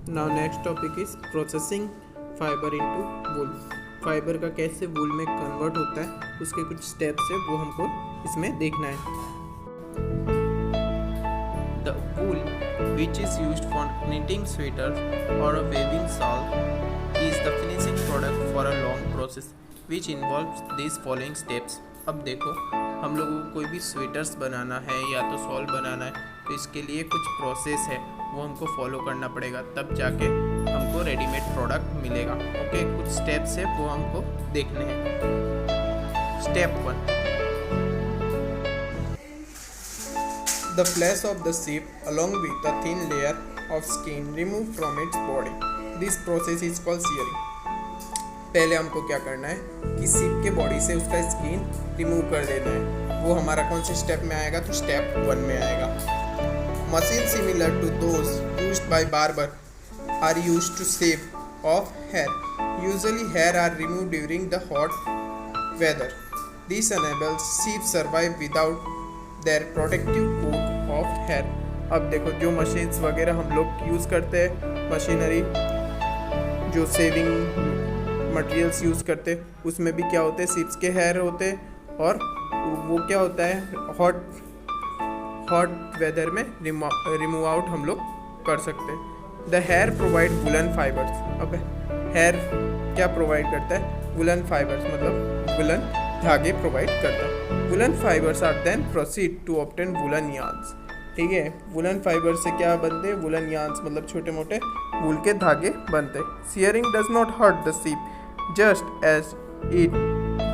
Now next topic is processing fibre into wool. Fibre का कैसे वूल में कन्वर्ट होता है उसके कुछ स्टेप्स है, वो हमको इसमें देखना है। The wool which is used for knitting sweaters or a weaving shawl is the finishing product for a long process which involves these following steps। अब देखो, हम लोगों को कोई भी स्वेटर्स बनाना है या तो शॉल बनाना है तो इसके लिए कुछ प्रोसेस है, वो हमको फॉलो करना पड़ेगा, तब जाके हमको रेडीमेड प्रोडक्ट मिलेगा। ओके, कुछ स्टेप्स है वो हमको देखने हैं। Step 1, the flesh of the sheep along with a thin layer of skin removed from its body. This process is called shearing. पहले हमको क्या करना है कि sheep के बॉडी से उसका स्किन रिमूव कर देना है। वो हमारा कौन से स्टेप में आएगा? तो स्टेप 1 में आएगा। Machine similar to those used by barber are used to shave off hair. Usually hair are removed during the hot weather. This enables sheep survive without their protective coat of hair. अब देखो, जो machines वगैरह हम लोग use करते हैं, machinery जो saving materials use करते हैं, उसमें भी क्या होते हैं, शीप्स के हेयर होते हैं, और वो क्या होता है, हॉट वेदर में रिमूव आउट हम लोग कर सकते हैं। The hair provide woollen fibres. अब हेयर क्या प्रोवाइड करता है? वुलन फाइबर्स, मतलब वुलन धागे प्रोवाइड करता है। Woollen fibres are then proceed to obtain woollen yarns. ठीक है, वुलन फाइबर से क्या बनते हैं? वुलन यार्न्स, मतलब छोटे मोटे वूल के धागे बनते हैं। Shearing does not hurt the sheep just as it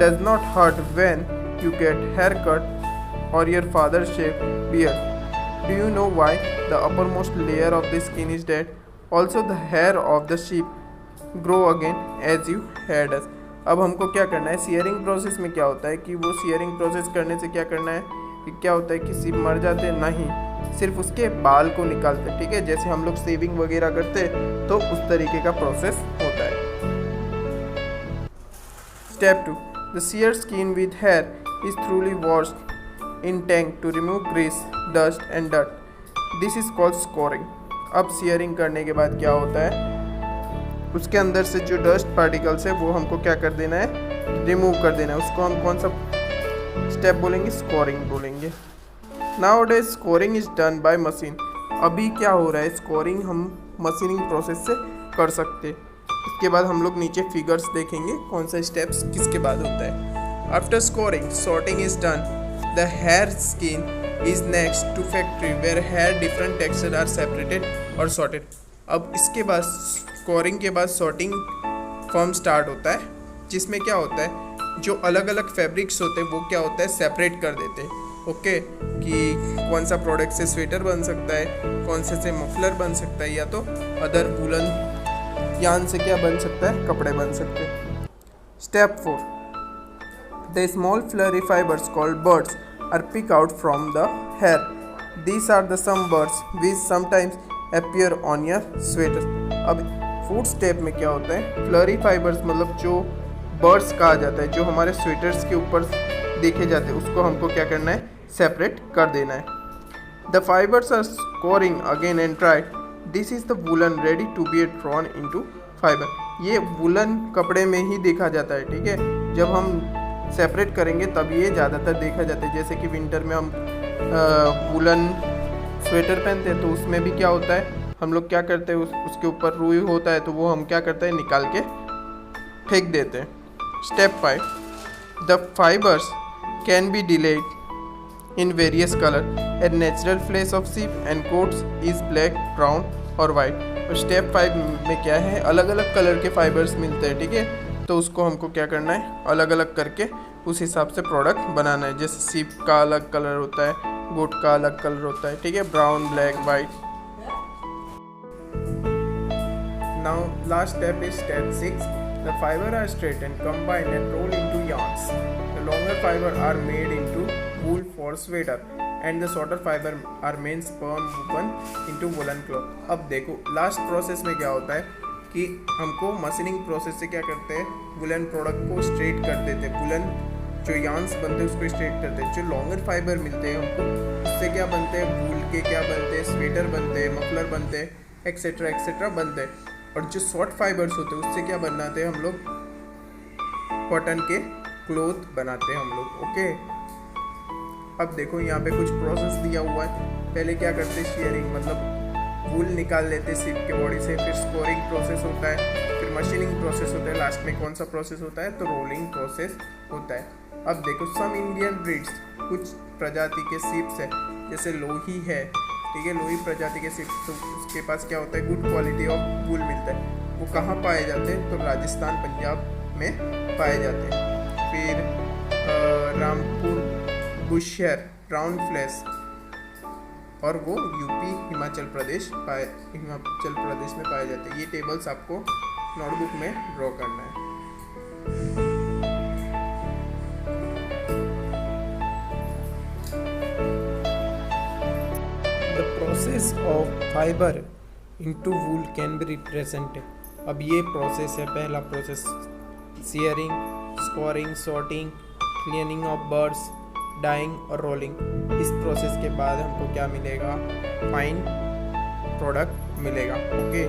does not hurt when you get hair cut और your father shave beard. Do you know why? The uppermost layer of the skin is dead, also the hair of the sheep grow again as you hair does. अब हमको क्या करना है, shearing process में क्या होता है कि वो सियरिंग प्रोसेस करने से क्या करना है कि क्या होता है कि शीप मर जाते नहीं, सिर्फ उसके बाल को निकालते। ठीक है, जैसे हम लोग सेविंग वगैरह करते तो उस तरीके का प्रोसेस होता है। Step 2, the shear skin with hair is thoroughly washed in tank to remove grease, dust and dirt. This is called scouring. अब सियरिंग करने के बाद क्या होता है, उसके अंदर से जो डस्ट पार्टिकल्स है वो हमको क्या कर देना है, रिमूव कर देना है। उसको हम कौन सा स्टेप बोलेंगे? स्कोरिंग बोलेंगे। Now day scoring is done by machine. अभी क्या हो रहा है, स्कोरिंग हम मशीनिंग प्रोसेस से कर सकते हैं। इसके बाद हम लोग नीचे फिगर्स देखेंगे कौन सा स्टेप्स किसके बाद होता है। After scouring sorting is done, the hair skin is next to factory where hair different texture are separated और सॉर्टेड। अब इसके बाद स्कोरिंग के बाद सॉर्टिंग फॉर्म स्टार्ट होता है, जिसमें क्या होता है, जो अलग अलग फैब्रिक्स होते हैं वो क्या होता है, सेपरेट कर देते हैं। ओके, कि कौन सा प्रोडक्ट से स्वेटर बन सकता है, कौन से मफलर बन सकता है, या तो अदर वूलन यार्न से क्या बन सकता है, कपड़े बन सकते हैं। Step 4, the small flurry fibres called birds are pick out from the hair. These are the some birds which sometimes appear on your sweater. अब फूड स्टेप में क्या होता है, फ्लरी फाइबर्स मतलब जो बर्ड्स कहा जाता है, जो हमारे स्वेटर्स के ऊपर देखे जाते हैं, उसको हमको क्या करना है, सेपरेट कर देना है। The fibres are scoring again and tried. This is the woollen ready to be drawn into fibre. ये वुलन कपड़े में ही देखा जाता है। ठीक है, जब हम सेपरेट करेंगे तब ये ज़्यादातर देखा जाता है। जैसे कि विंटर में हम वुलन स्वेटर पहनते हैं तो उसमें भी क्या होता है, हम लोग क्या करते हैं, उसके ऊपर रुई होता है तो वो हम क्या करते हैं, निकाल के फेंक देते हैं। Step 5, the fibres can be delayed in various colour. A natural flesh of sheep and coats is black, brown और वाइट। और स्टेप 5 में क्या है, अलग अलग कलर के फाइबर्स मिलते हैं। ठीक है, तो उसको हमको क्या करना है, अलग अलग करके उस हिसाब से प्रोडक्ट बनाना है। जैसे शीप का अलग कलर होता है, गोट का अलग कलर होता है। ठीक है, brown, black, white. Now last step is step 6, the fibre are straightened, combined and rolled into yarns. The longer fiber are made into wool for sweater and the shorter fiber are made spun woven into woolen cloth। अब देखो, last process में क्या होता है कि हमको machining process से क्या करते हैं, वुलन प्रोडक्ट को स्ट्रेट कर देते हैं। वुलन जो यार्न्स बनते हैं उसको स्ट्रेट करते हैं। जो लॉन्गर फाइबर मिलते हैं हमको, उससे क्या बनते हैं, वूल के क्या बनते हैं, स्वेटर बनते हैं, मफलर बनते हैं। एक्सेट्रा एक्सेट्रा बनते हैं। और जो शॉर्ट फाइबर्स होते हैं उससे क्या बनाते हैं हम लोग, कॉटन के क्लोथ बनाते हैं हम लोग। ओके, अब देखो यहाँ पे कुछ प्रोसेस दिया हुआ है। पहले क्या करते हैं, शेयरिंग मतलब वूल निकाल लेते हैं शीप के बॉडी से, फिर स्कोरिंग प्रोसेस होता है, फिर मशीनिंग प्रोसेस होता है, लास्ट में कौन सा प्रोसेस होता है, तो रोलिंग प्रोसेस होता है। अब देखो सम इंडियन ब्रीड्स, कुछ प्रजाति के शीप्स है जैसे लोही है, ठीक है, लोही प्रजाति के शीप्स, तो उसके पास क्या होता है, गुड क्वालिटी ऑफ वूल मिलता है। वो कहाँ पाए जाते हैं, तो राजस्थान पंजाब में पाए जाते हैं। फिर रामपुर बुशर ब्राउन फ्लैश, और वो यूपी हिमाचल प्रदेश में पाए जाते हैं। ये टेबल्स आपको नोटबुक में ड्रॉ करना है। The process of fibre into wool can be represented. अब ये प्रोसेस है, पहला process shearing, scoring, sorting, cleaning of birds, dyeing और रोलिंग। इस प्रोसेस के बाद हमको क्या मिलेगा, फाइन प्रोडक्ट मिलेगा। ओके,